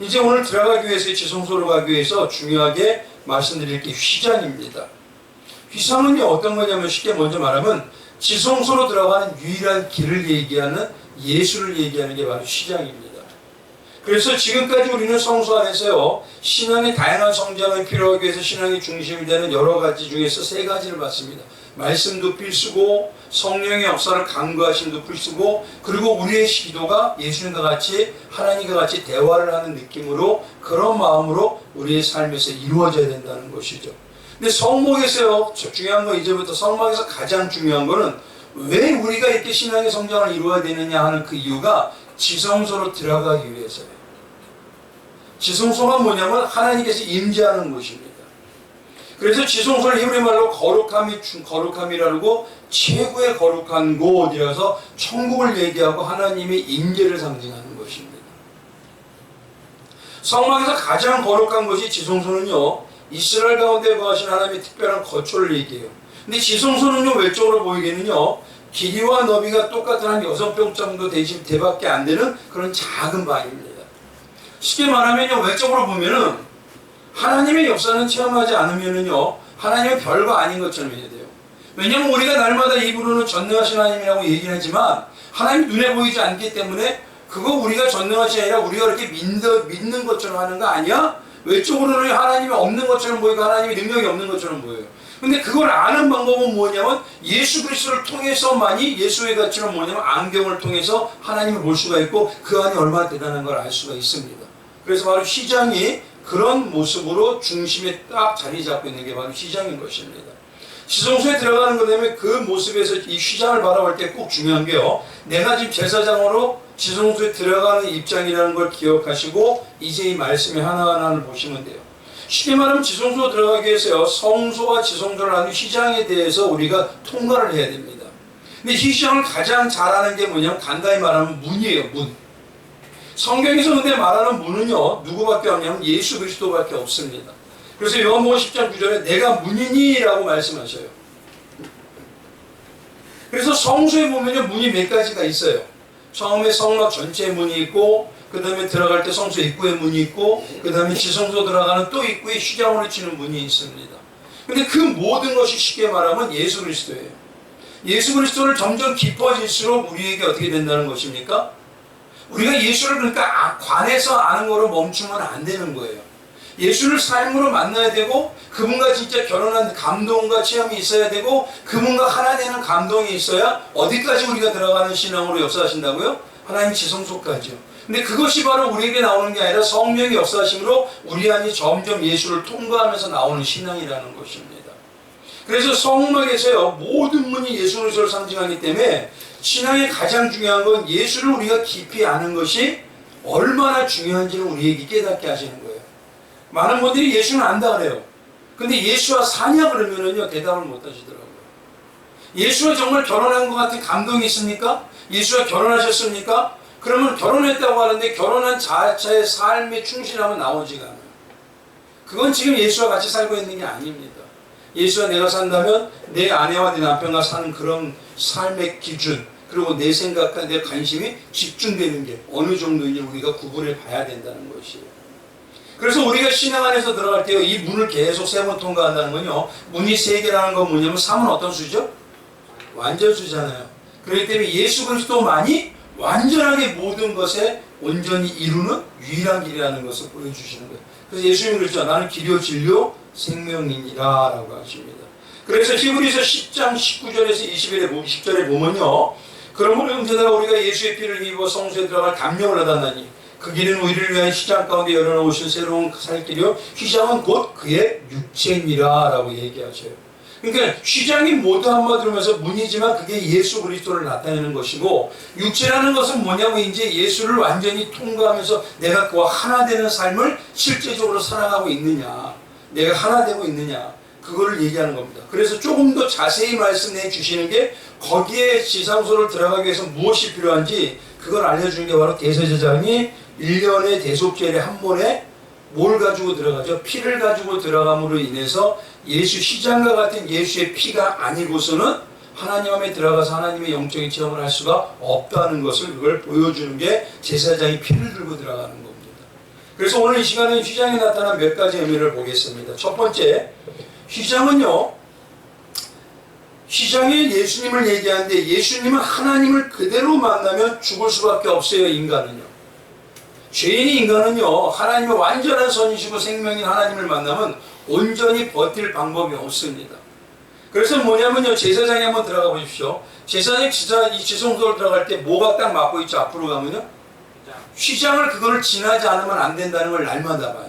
이제 오늘 들어가기 위해서 지성소로 가기 위해서 중요하게 말씀드릴 게 휘장입니다. 휘장은요 어떤 거냐면 쉽게 먼저 말하면 지성소로 들어가는 유일한 길을 얘기하는 예수를 얘기하는 게 바로 휘장입니다. 그래서 지금까지 우리는 성소 안에서요 신앙의 다양한 성장을 필요하기 위해서 신앙의 중심이 되는 여러 가지 중에서 세 가지를 봤습니다. 말씀도 필수고 성령의 역사를 간구하심도 필수고 그리고 우리의 기도가 예수님과 같이 하나님과 같이 대화를 하는 느낌으로 그런 마음으로 우리의 삶에서 이루어져야 된다는 것이죠. 근데 성목에서요 중요한 건 이제부터 성막에서 가장 중요한 거는 왜 우리가 이렇게 신앙의 성장을 이루어야 되느냐 하는 그 이유가 지성소로 들어가기 위해서예요. 지성소가 뭐냐면 하나님께서 임재하는 곳입니다. 그래서 지성소를 히브리 말로 거룩함이라고 최고의 거룩한 곳이라서 천국을 얘기하고 하나님의 임재를 상징하는 것입니다. 성막에서 가장 거룩한 것이 지성소는요 이스라엘 가운데 거하신 하나님의 특별한 거처를 얘기해요. 근데 지성소는요 외적으로 보이기에는요 길이와 너비가 똑같은 한 6평 정도 대밖에 안 되는 그런 작은 방입니다. 쉽게 말하면요 외적으로 보면은 하나님의 역사는 체험하지 않으면은요 하나님은 별거 아닌 것처럼 해야 돼요. 왜냐하면 우리가 날마다 입으로는 전능하신 하나님이라고 얘기하지만 하나님 눈에 보이지 않기 때문에 그거 우리가 전능하신 아니라 우리가 그렇게 믿는 것처럼 하는 거 아니야? 외적으로는 하나님이 없는 것처럼 보이고 하나님의 능력이 없는 것처럼 보여요. 근데 그걸 아는 방법은 뭐냐면 예수 그리스도를 통해서만이 예수의 가치는 뭐냐면 안경을 통해서 하나님을 볼 수가 있고 그 안이 얼마나 대단한 걸 알 수가 있습니다. 그래서 바로 휘장이 그런 모습으로 중심에 딱 자리 잡고 있는 게 바로 휘장인 것입니다. 지성소에 들어가는 것 때문에 그 모습에서 이 휘장을 바라볼 때 꼭 중요한 게요. 내가 지금 제사장으로 지성소에 들어가는 입장이라는 걸 기억하시고 이제 이 말씀의 하나하나를 보시면 돼요. 쉽게 말하면 지성소로 들어가기 위해서요. 성소와 지성소를 하는 휘장에 대해서 우리가 통과를 해야 됩니다. 근데 휘장을 가장 잘하는 게 뭐냐면 간단히 말하면 문이에요. 문. 성경에서 근데 말하는 문은요 누구밖에 없냐면 예수 그리스도밖에 없습니다. 그래서 요한복음 10장 9절에 내가 문이니 라고 말씀하셔요. 그래서 성소에 보면요 문이 몇 가지가 있어요. 처음에 성막 전체에 문이 있고 그 다음에 들어갈 때 성소 입구에 문이 있고 그 다음에 지성소 들어가는 또 입구에 휘장으로 치는 문이 있습니다. 근데 그 모든 것이 쉽게 말하면 예수 그리스도예요. 예수 그리스도를 점점 깊어질수록 우리에게 어떻게 된다는 것입니까? 우리가 예수를 그러니까 관해서 아는 거로 멈추면 안 되는 거예요. 예수를 삶으로 만나야 되고 그분과 진짜 결혼한 감동과 체험이 있어야 되고 그분과 하나 되는 감동이 있어야 어디까지 우리가 들어가는 신앙으로 역사하신다고요? 하나님 지성소까지요. 근데 그것이 바로 우리에게 나오는 게 아니라 성령의 역사하심으로 우리 안이 점점 예수를 통과하면서 나오는 신앙이라는 것입니다. 그래서 성막에서요 모든 문이 예수 그리스도를 상징하기 때문에 신앙의 가장 중요한 건 예수를 우리가 깊이 아는 것이 얼마나 중요한지를 우리에게 깨닫게 하시는 거예요. 많은 분들이 예수는 안다 그래요. 근데 예수와 사냐 그러면은요 대답을 못 하시더라고요. 예수와 정말 결혼한 것 같은 감동이 있습니까? 예수와 결혼하셨습니까? 그러면 결혼했다고 하는데 결혼한 자체의 삶에 충실하면 나오지가 않아요. 그건 지금 예수와 같이 살고 있는 게 아닙니다. 예수와 내가 산다면 내 아내와 내 남편과 사는 그런 삶의 기준 그리고 내 생각과 내 관심이 집중되는 게 어느 정도인지 우리가 구분해 봐야 된다는 것이에요. 그래서 우리가 신앙 안에서 들어갈 때 이 문을 계속 세 번 통과한다는 건요 문이 세 개라는 건 뭐냐면 3은 어떤 수죠? 완전수잖아요. 그렇기 때문에 예수 그리스도만이 완전하게 모든 것에 온전히 이루는 유일한 길이라는 것을 보여주시는 거예요. 그래서 예수님이 그랬죠. 나는 길이요 진리요 생명이니라 라고 하십니다. 그래서 히브리서 10장 19절에서 20절에 보면요 그러므로 형제들아 우리가 예수의 피를 입어 성소에 들어갈 감명을 얻었나니 그 길은 우리를 위한 휘장 가운데 열어놓으신 새로운 살 길이요 휘장은 곧 그의 육체니라 라고 얘기하셔요. 그러니까 휘장이 모두 한마디로 하면서 문이지만 그게 예수 그리스도를 나타내는 것이고 육체라는 것은 뭐냐면 이제 예수를 완전히 통과하면서 내가 그와 하나 되는 삶을 실제적으로 살아가고 있느냐 내가 하나 되고 있느냐 그거를 얘기하는 겁니다. 그래서 조금 더 자세히 말씀해 주시는 게 거기에 지성소를 들어가기 위해서 무엇이 필요한지 그걸 알려주는 게 바로 대제사장이 1년의 대속제를 한 번에 뭘 가지고 들어가죠? 피를 가지고 들어감으로 인해서 예수 휘장과 같은 예수의 피가 아니고서는 하나님 안에 들어가서 하나님의 영적인 체험을 할 수가 없다는 것을 그걸 보여주는 게 제사장이 피를 들고 들어가는 겁니다. 그래서 오늘 이 시간에 휘장에 나타난 몇 가지 의미를 보겠습니다. 첫 번째, 휘장은요, 휘장에 예수님을 얘기하는데 예수님은 하나님을 그대로 만나면 죽을 수밖에 없어요. 인간은요. 죄인이 인간은요, 하나님의 완전한 선이시고 생명인 하나님을 만나면 온전히 버틸 방법이 없습니다. 그래서 뭐냐면요, 제사장에 한번 들어가 보십시오. 제사장이 이 지성소를 들어갈 때 뭐가 딱 막고 있죠? 앞으로 가면요, 휘장을 그거를 지나지 않으면 안 된다는 걸 날마다 봐요.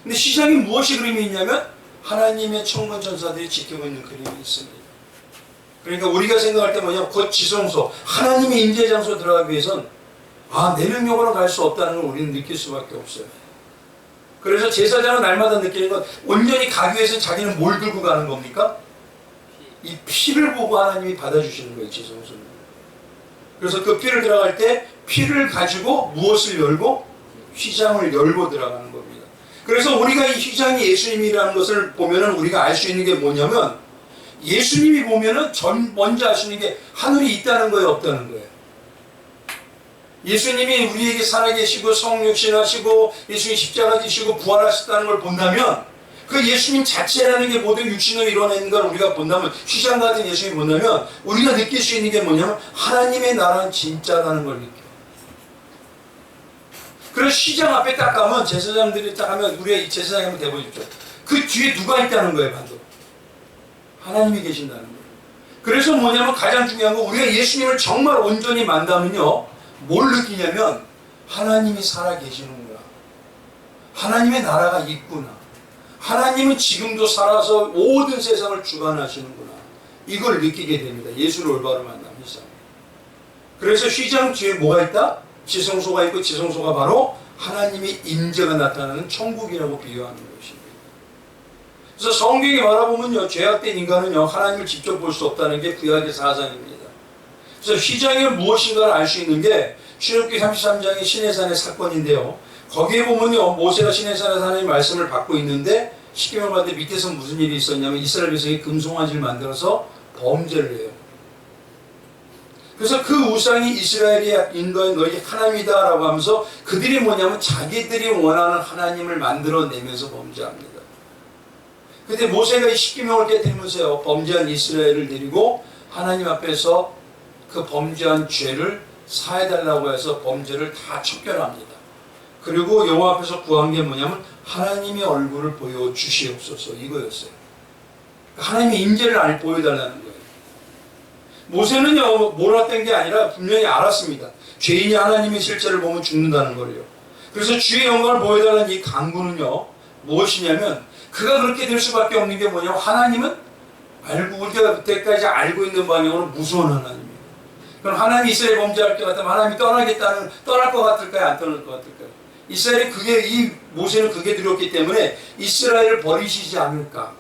근데 휘장이 무엇이 그림이 있냐면 하나님의 천군 천사들이 지키고 있는 그림이 있습니다. 그러니까 우리가 생각할 때 뭐냐면 곧 지성소, 하나님의 임재 장소 들어가기 위해선 내 능력으로 갈 수 없다는 걸 우리는 느낄 수밖에 없어요. 그래서 제사장은 날마다 느끼는 건 온전히 가기 위해서 자기는 뭘 들고 가는 겁니까? 이 피를 보고 하나님이 받아주시는 거예요, 지성소는. 그래서 그 피를 들어갈 때 피를 가지고 무엇을 열고? 휘장을 열고 들어가는 겁니다. 그래서 우리가 이 휘장이 예수님이라는 것을 보면은 우리가 알 수 있는 게 뭐냐면 예수님이 보면은 먼저 알 수 있는 게 하늘이 있다는 거예요, 없다는 거예요. 예수님이 우리에게 살아계시고 성육신하시고 예수님이 십자가 지시고 부활하셨다는 걸 본다면 그 예수님 자체라는 게 모든 육신으로 이뤄내는 걸 우리가 본다면 휘장 같은 예수님이 본다면 우리가 느낄 수 있는 게 뭐냐면 하나님의 나라는 진짜라는 걸 느껴요. 그래서 휘장 앞에 딱 가면 제사장들이 딱 하면 우리가 제사장이 한번 대보십시오. 그 뒤에 누가 있다는 거예요, 반대로. 하나님이 계신다는 거예요. 그래서 뭐냐면 가장 중요한 건 우리가 예수님을 정말 온전히 만나면요, 뭘 느끼냐면 하나님이 살아계시는구나. 하나님의 나라가 있구나. 하나님은 지금도 살아서 모든 세상을 주관하시는구나. 이걸 느끼게 됩니다. 예수를 올바로 만나면 이상. 그래서 휘장 뒤에 뭐가 있다? 지성소가 있고 지성소가 바로 하나님의 임재가 나타나는 천국이라고 비유하는 것입니다. 그래서 성경에 바라보면요, 죄악된 인간은요, 하나님을 직접 볼 수 없다는 게 구약의 사상입니다. 그래서 휘장이 무엇인가를 알 수 있는 게 출애굽기 33장의 시내산의 사건인데요. 거기에 보면요, 모세가 시내산에서 하나님의 말씀을 받고 있는데 십계명 받을 때 밑에서 무슨 일이 있었냐면 이스라엘 백성이 금송아지를 만들어서 범죄를 해요. 그래서 그 우상이 이스라엘이 인도한 너희 하나님이다 라고 하면서 그들이 뭐냐면 자기들이 원하는 하나님을 만들어내면서 범죄합니다. 근데 모세가 이 십계명을 깨뜨리면서요, 범죄한 이스라엘을 데리고 하나님 앞에서 그 범죄한 죄를 사해달라고 해서 범죄를 다 척결합니다. 그리고 여호와 앞에서 구한 게 뭐냐면 하나님의 얼굴을 보여주시옵소서, 이거였어요. 하나님의 임재를 보여달라는 거예요. 모세는요, 몰랐던 게 아니라 분명히 알았습니다. 죄인이 하나님의 실체를 보면 죽는다는 거예요. 그래서 주의 영광을 보여달라는 이 간구는요, 무엇이냐면 그가 그렇게 될 수밖에 없는 게 뭐냐면 하나님은 우리가 그때까지 알고 있는 방향으로 무서운 하나님이에요. 그럼 하나님이 이스라엘 범죄할 것 같으면 하나님이 떠날 것 같을까요? 안 떠날 것 같을까요? 이 모세는 그게 두렵기 때문에 이스라엘을 버리시지 않을까.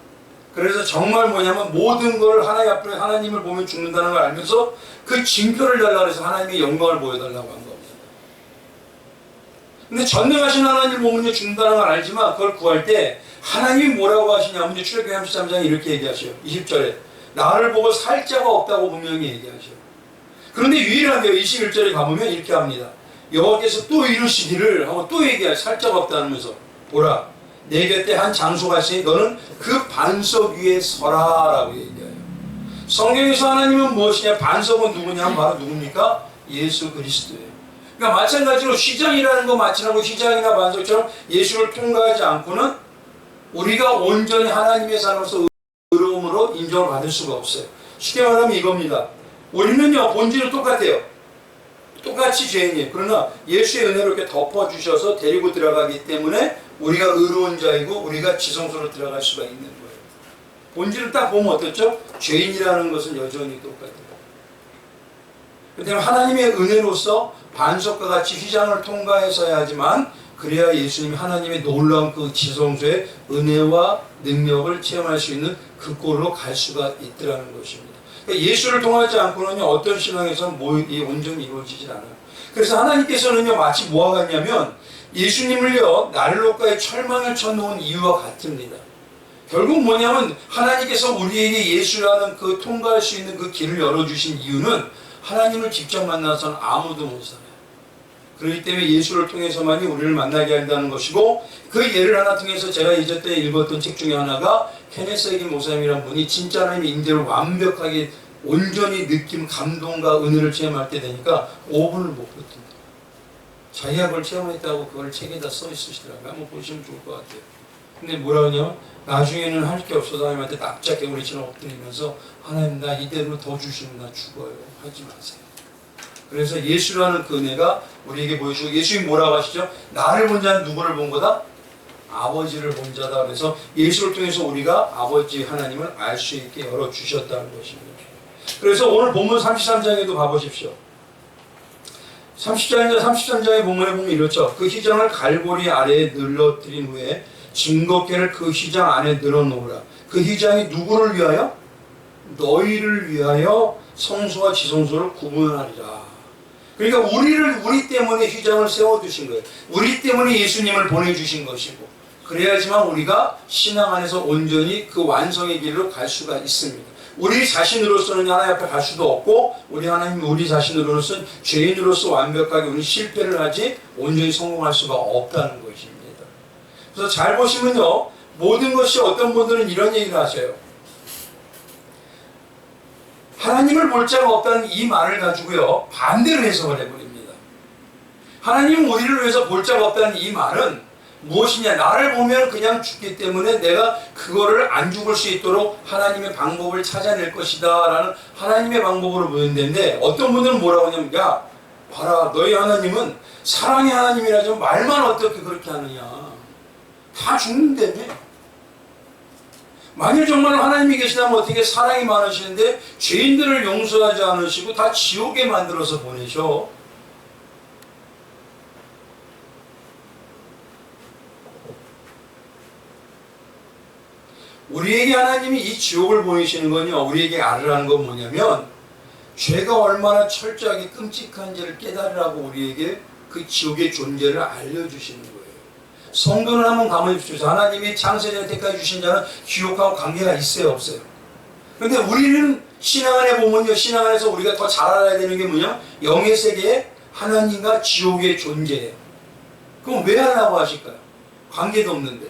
그래서 정말 뭐냐면 모든 걸 하나님 앞에 하나님을 보면 죽는다는 걸 알면서 그 징표를 달라고 해서 하나님의 영광을 보여달라고 한 겁니다. 근데 전능하신 하나님을 보면 죽는다는 걸 알지만 그걸 구할 때 하나님이 뭐라고 하시냐면 출애굽기 33장에 이렇게 얘기하셔요. 20절에 나를 보고 살 자가 없다고 분명히 얘기하셔요. 그런데 유일하게 21절에 가보면 이렇게 합니다. 여호와께서 또 이루시기를 하고 또 얘기해요. 살 자가 없다면서 보라, 내 곁에 한 장소가 있으니 너는 그 반석 위에 서라 라고 얘기해요. 성경에서 하나님은 무엇이냐? 반석은 누구냐? 바로 누굽니까? 예수 그리스도예요. 그러니까 마찬가지로 휘장이라는 거 마찬가지로 휘장이나 반석처럼 예수를 통과하지 않고는 우리가 온전히 하나님의 삶으로서 의로움으로 인정을 받을 수가 없어요. 쉽게 말하면 이겁니다. 우리는요, 본질은 똑같아요. 똑같이 죄인이에요. 그러나 예수의 은혜로 이렇게 덮어주셔서 데리고 들어가기 때문에 우리가 의로운 자이고 우리가 지성소로 들어갈 수가 있는 거예요. 본질을 딱 보면 어떻죠? 죄인이라는 것은 여전히 똑같아요. 그런데 하나님의 은혜로서 반석과 같이 휘장을 통과해서야 하지만 그래야 예수님이 하나님의 놀라운 그 지성소의 은혜와 능력을 체험할 수 있는 그 꼴로 갈 수가 있더라는 것입니다. 그러니까 예수를 통하지 않고는요, 어떤 신앙에서는 온전히 이루어지질 않아요. 그래서 하나님께서는요, 마치 뭐와 같냐면 예수님을요, 난로가에 철망을 쳐놓은 이유와 같습니다. 결국 뭐냐면 하나님께서 우리에게 예수라는 그 통과할 수 있는 그 길을 열어주신 이유는 하나님을 직접 만나서는 아무도 못 살아요. 그렇기 때문에 예수를 통해서만이 우리를 만나게 한다는 것이고, 그 예를 하나 통해서 제가 이제 때 읽었던 책 중에 하나가 케네스 해긴 목사님이라는 분이 진짜 하나님의 임재를 완벽하게 온전히 느낌, 감동과 은혜를 체험할 때 되니까 5분을 못 버틴다. 자기가 그걸 체험했다고 그걸 책에다 써 있으시더라고요. 한번 보시면 좋을 것 같아요. 근데 뭐라 하냐면 나중에는 할 게 없어서 하나님한테 납작개구리처럼 엎드리면서 하나님 나 이대로 더 주시면 나 죽어요. 하지 마세요. 그래서 예수라는 그 은혜가 우리에게 보여주고, 예수님이 뭐라고 하시죠? 나를 본 자는 누구를 본 거다? 아버지를 본 자다. 그래서 예수를 통해서 우리가 아버지 하나님을 알 수 있게 열어주셨다는 것입니다. 그래서 오늘 본문 33장에도 봐보십시오. 33장의 본문에 보면 이렇죠. 그 휘장을 갈고리 아래에 늘러뜨린 후에 증거궤를 그 휘장 안에 늘어놓으라. 그 휘장이 누구를 위하여? 너희를 위하여 성소와 지성소를 구분하리라. 그러니까 우리 때문에 휘장을 세워두신 거예요. 우리 때문에 예수님을 보내주신 것이고, 그래야지만 우리가 신앙 안에서 온전히 그 완성의 길로 갈 수가 있습니다. 우리 자신으로서는 하나님 앞에 갈 수도 없고, 우리 자신으로서는 죄인으로서 완벽하게 우리 실패를 하지 온전히 성공할 수가 없다는 것입니다. 그래서 잘 보시면요, 모든 것이, 어떤 분들은 이런 얘기를 하세요. 하나님을 볼 자가 없다는 이 말을 가지고요, 반대로 해석을 해버립니다. 하나님은 우리를 위해서 볼 자가 없다는 이 말은 무엇이냐? 나를 보면 그냥 죽기 때문에 내가 그거를 안 죽을 수 있도록 하나님의 방법을 찾아낼 것이다 라는 하나님의 방법으로 보는데, 어떤 분들은 뭐라고 하냐면, 야 봐라, 너희 하나님은 사랑의 하나님이라지만 말만 어떻게 그렇게 하느냐, 다 죽는다며. 만일 정말 하나님이 계시다면 어떻게 사랑이 많으시는데 죄인들을 용서하지 않으시고 다 지옥에 만들어서 보내셔? 우리에게 하나님이 이 지옥을 보이시는 건요, 우리에게 알으라는 건 뭐냐면, 죄가 얼마나 철저하게 끔찍한지를 깨달으라고 우리에게 그 지옥의 존재를 알려주시는 거예요. 성도는 한번 가만히 보십시오. 하나님이 창세전 때까지 주신 자는 지옥하고 관계가 있어요, 없어요? 그런데 우리는 신앙 안에 보면요, 신앙 안에서 우리가 더 잘 알아야 되는 게 뭐냐? 영의 세계에 하나님과 지옥의 존재예요. 그럼 왜 하려고 하실까요? 관계도 없는데.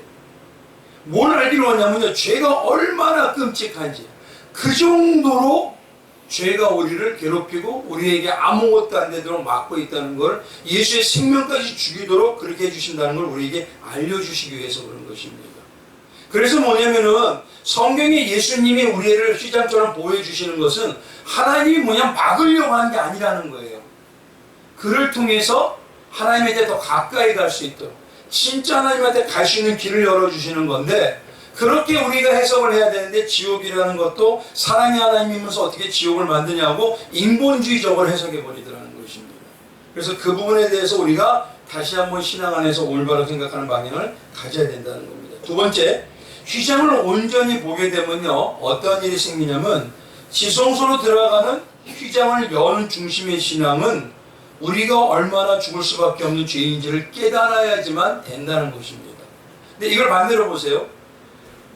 뭘 알기로 하냐면요, 죄가 얼마나 끔찍한지, 그 정도로 죄가 우리를 괴롭히고 우리에게 아무것도 안 되도록 막고 있다는 걸, 예수의 생명까지 죽이도록 그렇게 해주신다는 걸 우리에게 알려주시기 위해서 그런 것입니다. 그래서 뭐냐면은 성경에 예수님이 우리를 휘장처럼 보여주시는 것은 하나님이 막으려고 하는 게 아니라는 거예요. 그를 통해서 하나님한테 더 가까이 갈 수 있도록, 진짜 하나님한테 갈 수 있는 길을 열어주시는 건데, 그렇게 우리가 해석을 해야 되는데, 지옥이라는 것도 사랑의 하나님이면서 어떻게 지옥을 만드냐고 인본주의적으로 해석해 버리더라는 것입니다. 그래서 그 부분에 대해서 우리가 다시 한번 신앙 안에서 올바로 생각하는 방향을 가져야 된다는 겁니다. 두 번째, 휘장을 온전히 보게 되면요, 어떤 일이 생기냐면, 지성소로 들어가는 휘장을 여는 중심의 신앙은 우리가 얼마나 죽을 수밖에 없는 죄인지를 깨달아야지만 된다는 것입니다. 근데 이걸 반대로 보세요.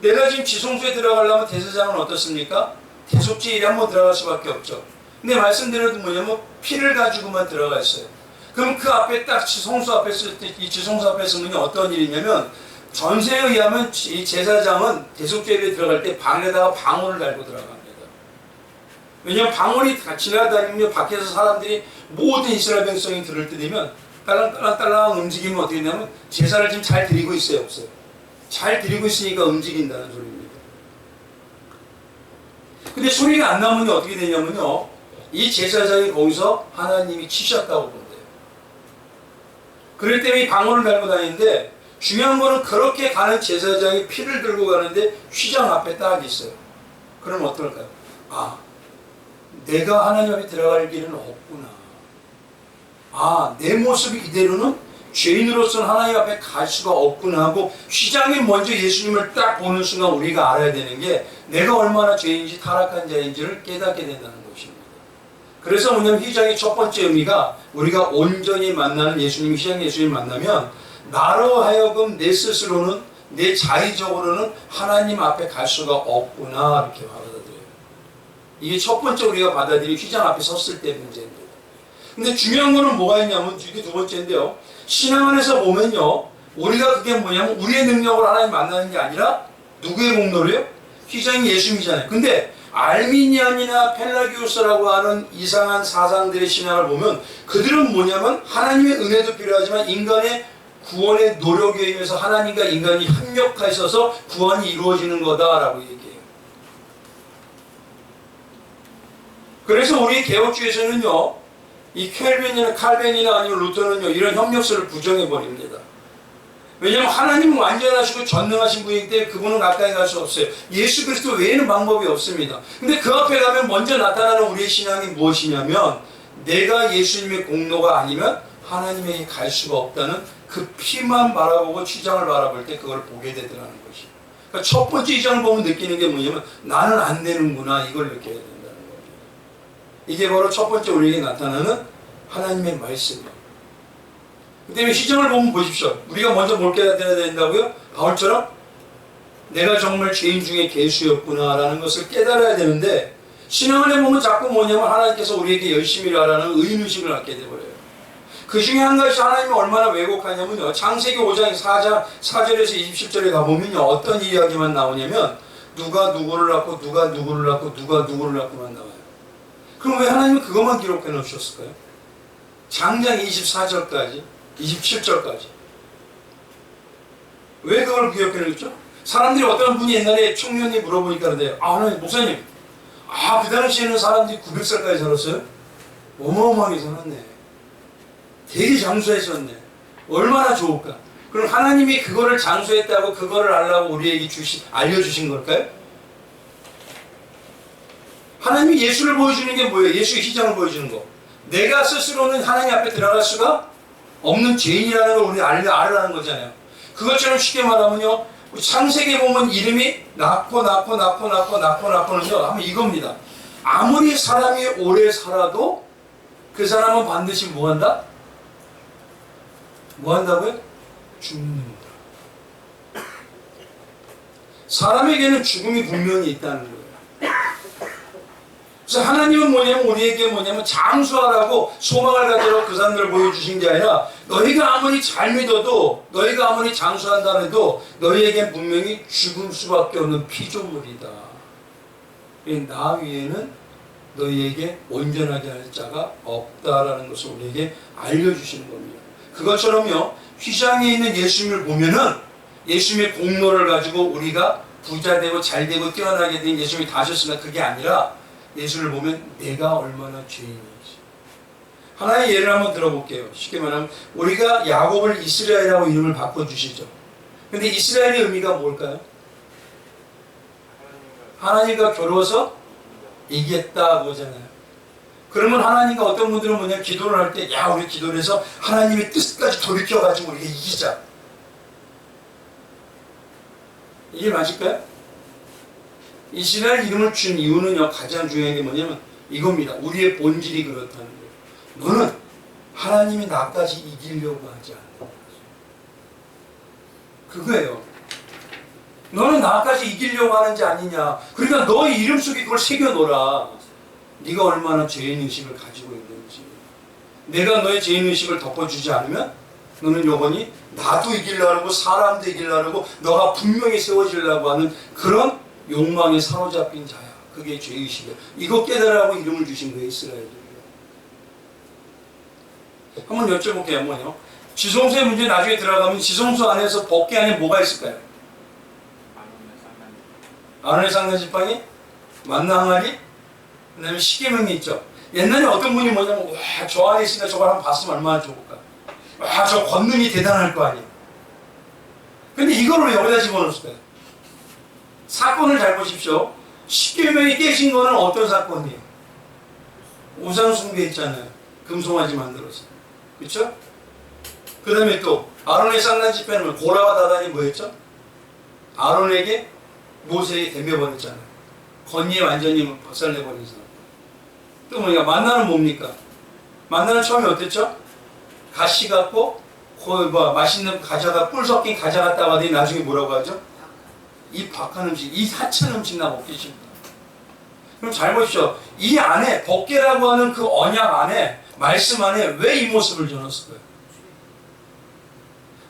내가 지금 지성소에 들어가려면 대제사장은 어떻습니까? 대속죄일에 한번 들어갈 수밖에 없죠. 근데 말씀드려도 뭐냐면 피를 가지고만 들어가 있어요. 그럼 그 앞에 딱 지성소 앞에 쓸 때, 이 지성소 앞에 쓰면 어떤 일이냐면, 전세에 의하면 이 제사장은 대속죄일에 들어갈 때 방에다가 방울을 달고 들어갑니다. 왜냐하면 방울이 지나다니면 밖에서 사람들이 모든 이스라엘 백성이 들을 때 되면 딸랑딸랑 움직이면 어떻게 되냐면 제사를 지금 잘 드리고 있어요, 없어요? 잘 드리고 있으니까 움직인다는 소리입니다. 근데 소리가 안 나오면 어떻게 되냐면요, 이 제사장이 거기서 하나님이 치셨다고 본대요. 그럴 때문에 이 방울을 달고 다니는데, 중요한 거는 그렇게 가는 제사장이 피를 들고 가는데 휘장 앞에 딱 있어요. 그럼 어떨까요? 아, 내가 하나님 앞에 들어갈 길은 없구나. 아, 내 모습이 이대로는 죄인으로서는 하나님 앞에 갈 수가 없구나 하고, 휘장이 먼저 예수님을 딱 보는 순간 우리가 알아야 되는 게 내가 얼마나 죄인인지 타락한 자인지를 깨닫게 된다는 것입니다. 그래서 뭐냐면 휘장의 첫 번째 의미가, 우리가 온전히 만나는 예수님, 휘장 예수님 만나면 나로 하여금 내 스스로는, 내 자의적으로는 하나님 앞에 갈 수가 없구나, 이렇게 받아들여요. 이게 첫 번째 우리가 받아들인 휘장 앞에 섰을 때 문제입니다. 근데 중요한 거는 뭐가 있냐면 이게 두 번째인데요. 신앙 안에서 보면요. 우리가 그게 뭐냐면 우리의 능력으로 하나님 만나는 게 아니라 누구의 공로래요? 휘장이 예수님이잖아요. 근데 알미니안이나 펠라기오스라고 하는 이상한 사상들의 신앙을 보면 그들은 뭐냐면 하나님의 은혜도 필요하지만 인간의 구원의 노력에 의해서 하나님과 인간이 협력하셔서 구원이 이루어지는 거다라고 얘기해요. 그래서 우리 개혁주의에서는요, 이 켈빈이나 칼빈이나 아니면 루터는요, 이런 협력설을 부정해버립니다. 왜냐하면 하나님은 완전하시고 전능하신 분이기 때문에 그분은 가까이 갈 수 없어요. 예수 그리스도 외에는 방법이 없습니다. 근데 그 앞에 가면 먼저 나타나는 우리의 신앙이 무엇이냐면 내가 예수님의 공로가 아니면 하나님에게 갈 수가 없다는 그 피만 바라보고 취장을 바라볼 때 그걸 보게 되더라는 것이에요. 그러니까 첫 번째 이 장을 보면 느끼는 게 뭐냐면 나는 안 되는구나 이걸 느껴야 된다는 거예요. 이게 바로 첫 번째 우리에게 나타나는 하나님의 말씀이에요. 그 때문에 시정을 보면 보십시오. 우리가 먼저 뭘 깨달아야 된다고요? 바울처럼 내가 정말 죄인 중에 괴수였구나라는 것을 깨달아야 되는데 신앙을 보면 자꾸 뭐냐면 하나님께서 우리에게 열심히 하라는 의인의식을 갖게 돼버려요. 그 중에 한 가지 하나님이 얼마나 왜곡하냐면요. 창세기 5장 4절에서 27절에 가보면요. 어떤 이야기만 나오냐면 누가 누구를 낳고 누가 누구를 낳고 누가 누구를 낳고만 나와요. 그럼 왜 하나님은 그것만 기록해 놓으셨을까요? 장장 24절까지 27절까지 왜 그걸 기억해 놓죠? 사람들이 어떤 분이 옛날에 청년이 물어보니까 그래요. 하나님 목사님 그 당시에는 사람들이 900살까지 살았어요? 어마어마하게 살았네. 되게 장수했었네. 얼마나 좋을까? 그럼 하나님이 그거를 장수했다고 그거를 알라고 우리에게 알려주신 걸까요? 하나님이 예수를 보여주는 게 뭐예요? 예수의 희장을 보여주는 거. 내가 스스로는 하나님 앞에 들어갈 수가 없는 죄인이라는 걸 우리 알으라는 거잖아요. 그것처럼 쉽게 말하면요. 창세기에 보면 이름이 낳고는요. 하면 이겁니다. 아무리 사람이 오래 살아도 그 사람은 반드시 뭐 한다? 뭐 한다고요? 죽는다. 사람에게는 죽음이 분명히 있다는 거예요. 그래서 하나님은 우리에게 장수하라고 소망을 가지러 그 사람들을 보여주신 게 아니라 너희가 아무리 잘 믿어도 너희가 아무리 장수한다 해도 너희에겐 분명히 죽을 수밖에 없는 피조물이다. 나 위에는 너희에게 온전하게 할 자가 없다라는 것을 우리에게 알려주시는 겁니다. 그것처럼요. 휘장에 있는 예수님을 보면은 예수님의 공로를 가지고 우리가 부자되고 잘되고 뛰어나게 된 예수님이 다 하셨으나 그게 아니라 예수를 보면 내가 얼마나 죄인인지. 하나의 예를 한번 들어볼게요. 쉽게 말하면 우리가 야곱을 이스라엘이라고 이름을 바꿔주시죠. 근데 이스라엘의 의미가 뭘까요? 하나님과 겨루어서 이겼다 그거잖아요. 그러면 하나님과 어떤 분들은 기도를 할 때 우리 기도를 해서 하나님의 뜻까지 돌이켜가지고 우리가 이기자. 이게 맞을까요? 이스라엘 이름을 준 이유는요, 가장 중요한 게 뭐냐면 이겁니다. 우리의 본질이 그렇다는 거예요. 너는 하나님이 나까지 이기려고 하지 않는다. 그거예요. 너는 나까지 이기려고 하는지 아니냐. 그러니까 너의 이름 속에 그걸 새겨놓으라. 네가 얼마나 죄인의식을 가지고 있는지. 내가 너의 죄인의식을 덮어주지 않으면 너는 영원히 나도 이기려고 하고 사람도 이기려고 하고 너가 분명히 세워지려고 하는 그런 욕망에 사로잡힌 자야. 그게 죄의식이야. 이거 깨달으라고 이름을 주신 거예요. 이스라엘이. 한번 여쭤볼게요. 한번요. 지성소의 문제 나중에 들어가면 지성소 안에서 법궤 안에 뭐가 있을까요? 아론의 상단지팡이, 만나 항아리, 그 다음에 십계명이 있죠. 옛날에 어떤 분이 뭐냐면 저 안에 있으니까 저걸 한번 봤으면 얼마나 좋을까. 저 권능이 대단할 거 아니에요. 근데 이걸 왜 여기다 집어넣었을까요? 사건을 잘 보십시오. 십계명이 깨진 거는 어떤 사건이에요? 우상숭배 있잖아요. 금송아지 만들어서. 그렇죠? 그 다음에 또 아론의 쌍난지패는 고라와 다단이 뭐였죠? 아론에게 모세에게 덤벼버렸잖아요. 건의에 완전히 박살내버린 사람. 또 뭐냐? 만나는 뭡니까? 만나는 처음에 어땠죠? 가시 갖고 맛있는 과자가 꿀 섞인 과자 갖다 와더니 나중에 뭐라고 하죠? 이 박한 음식, 이 하찮은 음식 나 먹기 싫다. 그럼 잘 보십시오. 이 안에 법궤라고 하는 그 언약 안에 말씀 안에 왜 이 모습을 전했을까요?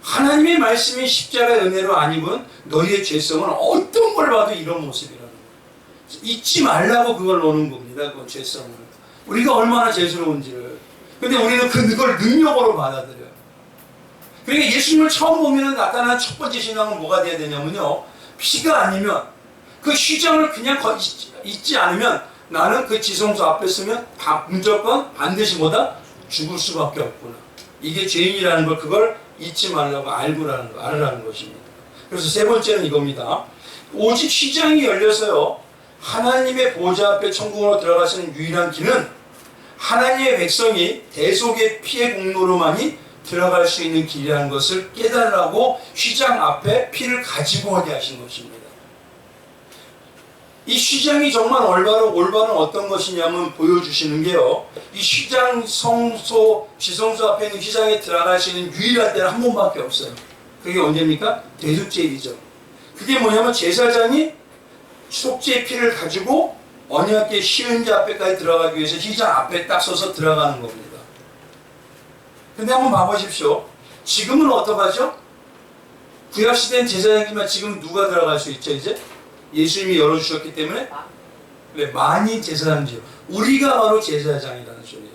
하나님의 말씀이 십자가의 은혜로 안 입은 너희의 죄성은 어떤 걸 봐도 이런 모습이라는 거예요. 잊지 말라고 그걸 놓는 겁니다. 그 죄성을. 우리가 얼마나 죄스러운지를. 근데 우리는 그걸 능력으로 받아들여요. 그러니까 예수님을 처음 보면 나타나는 첫 번째 신앙은 뭐가 돼야 되냐면요. 피가 아니면 그 휘장을 그냥 잊지 않으면 나는 그 지성소 앞에 서면 무조건 반드시 뭐다? 죽을 수밖에 없구나. 이게 죄인이라는 걸 그걸 잊지 말라고 알으라는 것입니다. 그래서 세 번째는 이겁니다. 오직 휘장이 열려서요. 하나님의 보좌 앞에 천국으로 들어가시는 유일한 길은 하나님의 백성이 대속의 피의 공로로만이 들어갈 수 있는 길이라는 것을 깨달으라고 휘장 앞에 피를 가지고 오게 하신 것입니다. 이 휘장이 정말 올바른 어떤 것이냐면 보여주시는 게요. 이 휘장 성소, 지성소 앞에 있는 휘장에 들어가시는 유일한 때는 한 번밖에 없어요. 그게 언제입니까? 대속죄일이죠. 그게 뭐냐면 제사장이 속죄의 피를 가지고 언약궤 시은자 앞에까지 들어가기 위해서 휘장 앞에 딱 서서 들어가는 겁니다. 근데 한번 봐보십시오. 지금은 어떡하죠? 구약시대는 제사장이지만 지금 누가 들어갈 수 있죠, 이제? 예수님이 열어주셨기 때문에? 네, 많이 제사장이죠. 우리가 바로 제사장이라는 소리예요.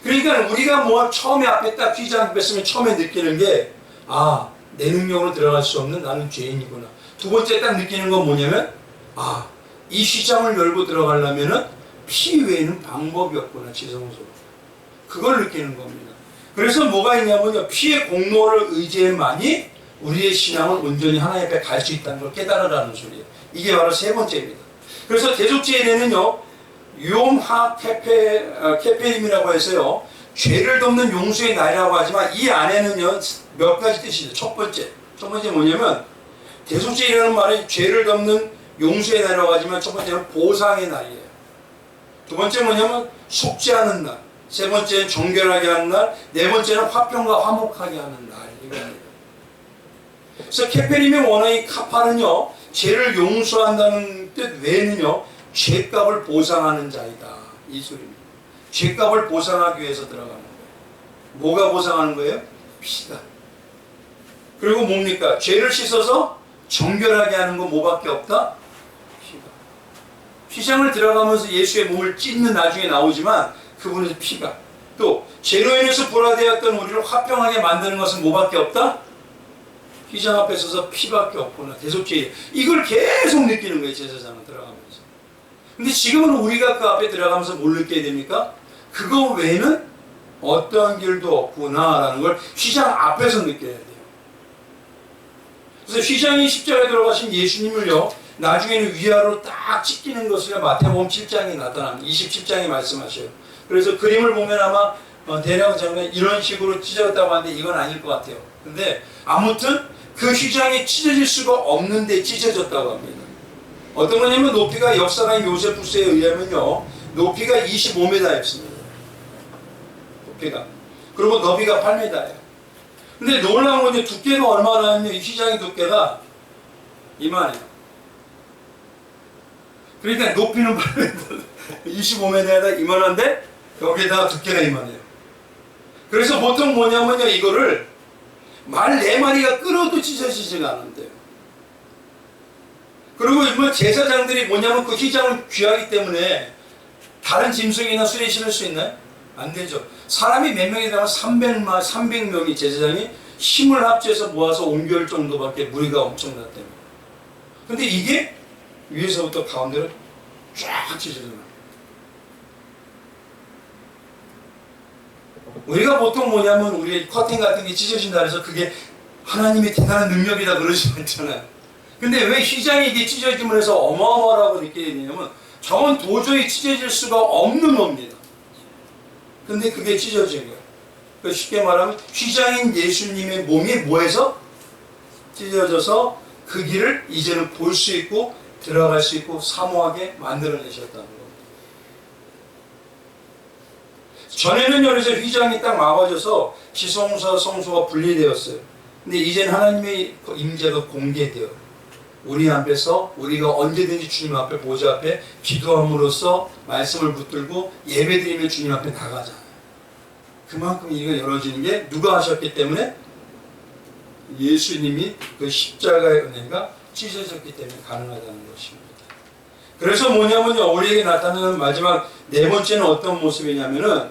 그러니까 우리가 뭐 처음에 앞에 딱 휘장 뺐으면 처음에 느끼는 게, 아, 내 능력으로 들어갈 수 없는 나는 죄인이구나. 두 번째 딱 느끼는 건 뭐냐면, 아, 이 휘장을 열고 들어가려면은 피 외에는 방법이 없구나, 지성소로. 그걸 느끼는 겁니다. 그래서 뭐가 있냐면요, 피의 공로를 의지해만이 우리의 신앙을 온전히 하나님 앞에 갈 수 있다는 걸 깨달으라는 소리예요. 이게 바로 세 번째입니다. 그래서 대속죄에는요, 용하 케페림이라고 해서요, 죄를 덮는 용서의 날이라고 하지만 이 안에는요, 몇 가지 뜻이 있어요. 첫 번째 뭐냐면, 대속죄라는 말이 죄를 덮는 용서의 날이라고 하지만 첫 번째는 보상의 날이에요. 두 번째 뭐냐면 속죄하는 날. 세 번째는 정결하게 하는 날. 네 번째는 화평과 화목하게 하는 날. 이겁니다. 그래서 케페림의 원어인 카파는요, 죄를 용서한다는 뜻 외에는요, 죄값을 보상하는 자이다. 이 소리입니다. 죄값을 보상하기 위해서 들어가는 거예요. 뭐가 보상하는 거예요? 피가. 그리고 뭡니까? 죄를 씻어서 정결하게 하는 건 뭐밖에 없다? 피가. 휘장을 들어가면서 예수의 몸을 찢는 나중에 나오지만 그분의 피가. 또 죄로 인해서 불화되었던 우리를 화평하게 만드는 것은 뭐밖에 없다? 휘장 앞에 서서 피밖에 없구나. 대속죄. 이걸 계속 느끼는 거예요. 제사장은 들어가면서. 근데 지금은 우리가 그 앞에 들어가면서 뭘 느껴야 됩니까? 그거 외에는 어떠한 길도 없구나라는 걸 휘장 앞에서 느껴야 돼요. 그래서 휘장이 십자가에 들어가신 예수님을요, 나중에는 위아래로 딱 찢기는 것을 마태복음 7장에 나타납니다. 27장에 말씀하셔요. 그래서 그림을 보면 아마 대략 장면 이런 식으로 찢어졌다고 하는데 이건 아닐 것 같아요. 근데 아무튼 그 휘장이 찢어질 수가 없는데 찢어졌다고 합니다. 어떤 거냐면 높이가 역사가인 요세푸스에 의하면요, 높이가 25m였습니다. 높이가. 그리고 너비가 8m예요. 근데 놀라운 건 이제 두께가 얼마나 하면 이 휘장의 두께가 이만해요. 그러니까 높이는 8m, 25m에다 이만한데 여기에다가 두께가 이만해요. 그래서 보통 뭐냐면요, 이거를 말 4마리가 끌어도 찢어지지가 않는데요. 그리고 뭐 제사장들이 뭐냐면 그 휘장을 귀하기 때문에 다른 짐승이나 수레에 실을 수 있나요? 안 되죠. 사람이 몇 명이 되면 300명이 제사장이 힘을 합쳐서 모아서 옮겨올 정도밖에 무리가 엄청났대요. 근데 이게 위에서부터 가운데로 쫙 찢어져요. 우리가 보통 뭐냐면 우리 커튼 같은 게 찢어진다 해서 그게 하나님의 대단한 능력이다 그러지 않잖아요. 근데 왜 휘장이 이게 찢어짐을 해서 어마어마하다고 느끼게 되냐면 저건 도저히 찢어질 수가 없는 겁니다. 근데 그게 찢어진 거예요. 쉽게 말하면 휘장인 예수님의 몸이 뭐해서 찢어져서 그 길을 이제는 볼 수 있고 들어갈 수 있고 사모하게 만들어내셨다는 겁니다. 전에는 여기서 휘장이 딱 막아져서 지성소와 성소가 분리되었어요. 근데 이제는 하나님의 임재가 공개되어 우리 앞에서 우리가 언제든지 주님 앞에 보좌 앞에 기도함으로써 말씀을 붙들고 예배드리며 주님 앞에 나가잖아요. 그만큼 이가 열어지는 게 누가 하셨기 때문에? 예수님이 그 십자가의 은혜가 찢어졌기 때문에 가능하다는 것입니다. 그래서 뭐냐면요, 우리에게 나타나는 마지막 네 번째는 어떤 모습이냐면은,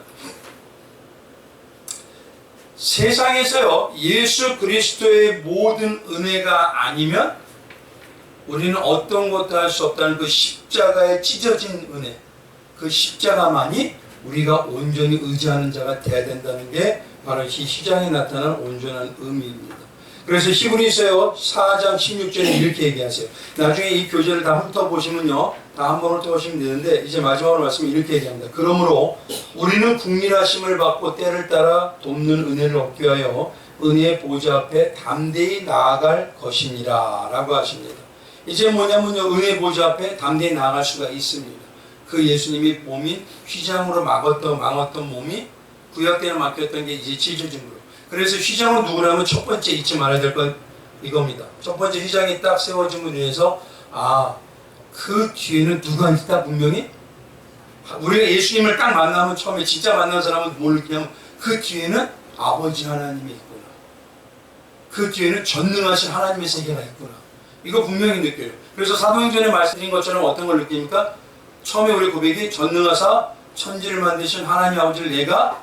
세상에서요 예수 그리스도의 모든 은혜가 아니면 우리는 어떤 것도 할 수 없다는 그 십자가에 찢어진 은혜, 그 십자가만이 우리가 온전히 의지하는 자가 돼야 된다는 게 바로 이 시장에 나타난 온전한 의미입니다. 그래서 히브리서 4장 16절에 이렇게 얘기하세요. 나중에 이 교재를 다 훑어보시면요, 다 한 번 훑어보시면 되는데, 이제 마지막으로 말씀을 이렇게 얘기합니다. 그러므로 우리는 국리하심을 받고 때를 따라 돕는 은혜를 얻기 위하여 은혜의 보좌 앞에 담대히 나아갈 것이니라 라고 하십니다. 이제 뭐냐면요, 은혜의 보좌 앞에 담대히 나아갈 수가 있습니다. 그 예수님이 몸이 휘장으로 망었던 몸이 구약 때는 막혔던 게 이제 찢어짐으로. 그래서 휘장은 누구라면 첫 번째 잊지 말아야 될 건 이겁니다. 첫 번째 휘장이 딱 세워짐으로 인해서 그 뒤에는 누가 있다 분명히. 우리가 예수님을 딱 만나면 처음에 진짜 만난 사람은 뭘 느끼냐면 그 뒤에는 아버지 하나님이 있구나. 그 뒤에는 전능하신 하나님의 세계가 있구나. 이거 분명히 느껴요. 그래서 사도행전에 말씀드린 것처럼 어떤 걸 느낍니까? 처음에 우리 고백이 전능하사 천지를 만드신 하나님 아버지를 내가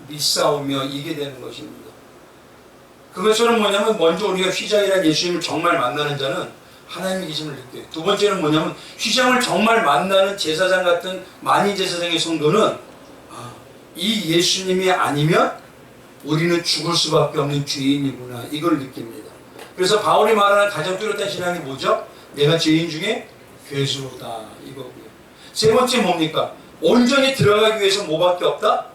믿사오며 이게 되는 것입니다. 그것처럼 뭐냐면 먼저 우리가 휘장이란 예수님을 정말 만나는 자는 하나님의 계심을 느껴요. 두 번째는 뭐냐면 휘장을 정말 만나는 제사장 같은 만인 제사장의 성도는 이 예수님이 아니면 우리는 죽을 수밖에 없는 죄인이구나, 이걸 느낍니다. 그래서 바울이 말하는 가장 뚜렷한 신앙이 뭐죠? 내가 죄인 중에 괴수다, 이거고요. 세 번째 뭡니까? 온전히 들어가기 위해서 뭐밖에 없다?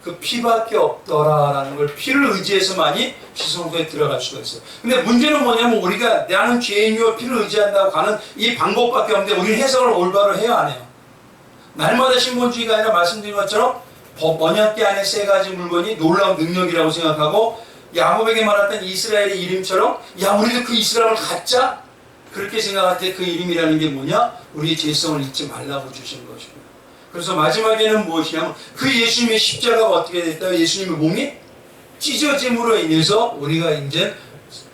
그 피밖에 없더라라는 걸, 피를 의지해서만이 지성소에 들어갈 수가 있어요. 근데 문제는 뭐냐면 우리가 나는 죄인이요 피를 의지한다고 가는 이 방법밖에 없는데 우리는 해석을 올바로 해야 안 해요. 날마다 신본주의가 아니라 말씀드린 것처럼 번역기 안에 세 가지 물건이 놀라운 능력이라고 생각하고, 야곱에게 말했던 이스라엘의 이름처럼 우리도 그 이스라엘을 갖자, 그렇게 생각할 때 그 이름이라는 게 뭐냐? 우리의 죄성을 잊지 말라고 주신 것이고. 그래서 마지막에는 무엇이냐면 그 예수님의 십자가가 어떻게 됐다? 예수님의 몸이 찢어짐으로 인해서 우리가 이제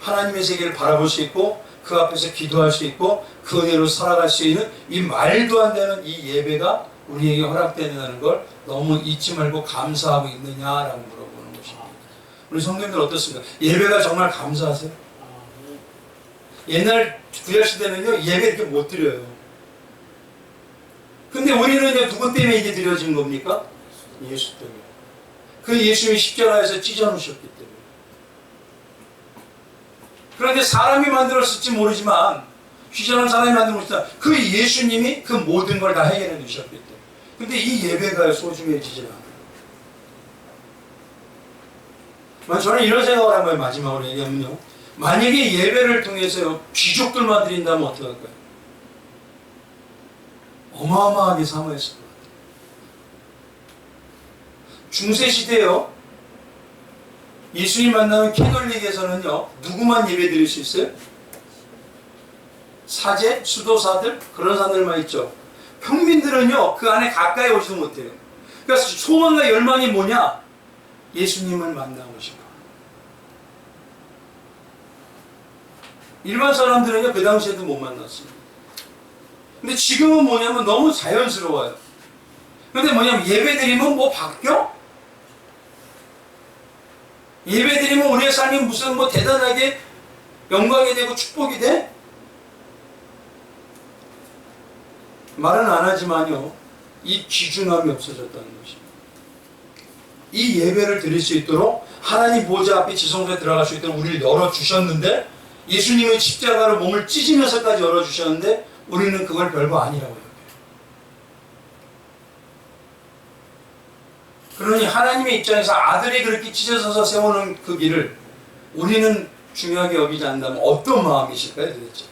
하나님의 세계를 바라볼 수 있고 그 앞에서 기도할 수 있고 그 은혜로 살아갈 수 있는 이 말도 안 되는 이 예배가 우리에게 허락된다는 걸 너무 잊지 말고 감사하고 있느냐라고 물어보는 것입니다. 우리 성도님들 어떻습니까? 예배가 정말 감사하세요? 옛날 구약 시대는요 예배 이렇게 못 드려요. 근데 우리는 이제 누구 때문에 이게 드려진 겁니까? 예수 때문에. 그 예수님이 십자가에서 찢어놓으셨기 때문에. 그런데 사람이 만들었을지 모르지만, 휘장은 사람이 만들었지만 그 예수님이 그 모든 걸 다 해결해 주셨기 때문에. 근데 이 예배가 소중해지질 않아요. 저는 이런 생각을 한번 마지막으로 얘기하면요, 만약에 예배를 통해서 귀족들만 드린다면 어떡할까요? 어마어마하게 사모했을 것 같아요. 중세시대요, 예수님 만나는 캐톨릭에서는요 누구만 예배 드릴 수 있어요? 사제, 수도사들, 그런 사람들만 있죠. 평민들은요 그 안에 가까이 오지도 못해요. 그러니까 소망과 열망이 뭐냐? 예수님을 만나고 싶어. 일반 사람들은요 그 당시에도 못 만났습니다. 근데 지금은 뭐냐면 너무 자연스러워요. 근데 뭐냐면 예배드리면 뭐 바뀌어? 예배드리면 우리의 삶이 무슨 뭐 대단하게 영광이 되고 축복이 돼? 말은 안 하지만요 이 귀중함이 없어졌다는 것입니다. 이 예배를 드릴 수 있도록 하나님 보좌 앞에 지성소에 들어갈 수 있도록 우리를 열어주셨는데, 예수님의 십자가로 몸을 찢으면서까지 열어주셨는데 우리는 그걸 별거 아니라고 해요. 그러니 하나님의 입장에서 아들이 그렇게 찢어져서 세우는 그 길을 우리는 중요하게 여기지 않는다면 어떤 마음이실까요 도대체?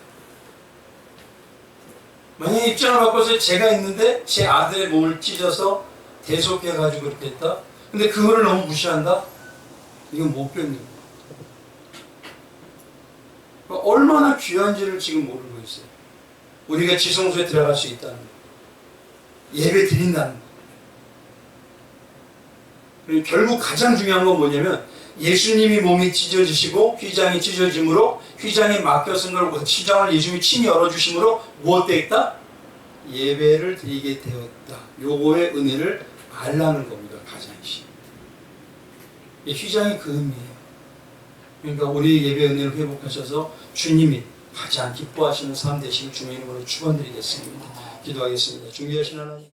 만약에 입장을 바꿔서 제가 있는데 제 아들의 몸을 찢어서 대속해가지고 그렇게 했다? 근데 그거를 너무 무시한다? 이건 못 견뎌요. 얼마나 귀한지를 지금 모르고 있어요. 우리가 지성소에 들어갈 수 있다는 것, 예배 드린다는 것. 결국 가장 중요한 건 뭐냐면 예수님이 몸이 찢어지시고 휘장이 찢어짐으로 휘장에 맡겨진 걸 휘장을 예수님이 친히 열어주심으로 무엇 되었다? 예배를 드리게 되었다. 요거의 은혜를 알라는 겁니다. 가장이시. 이 휘장이 그 의미예요. 그러니까 우리 예배 은혜를 회복하셔서 주님이 가장 기뻐하시는 삶 되시길 주님의 이름으로 축원드리겠습니다. 기도하겠습니다. 준비하신 하나님.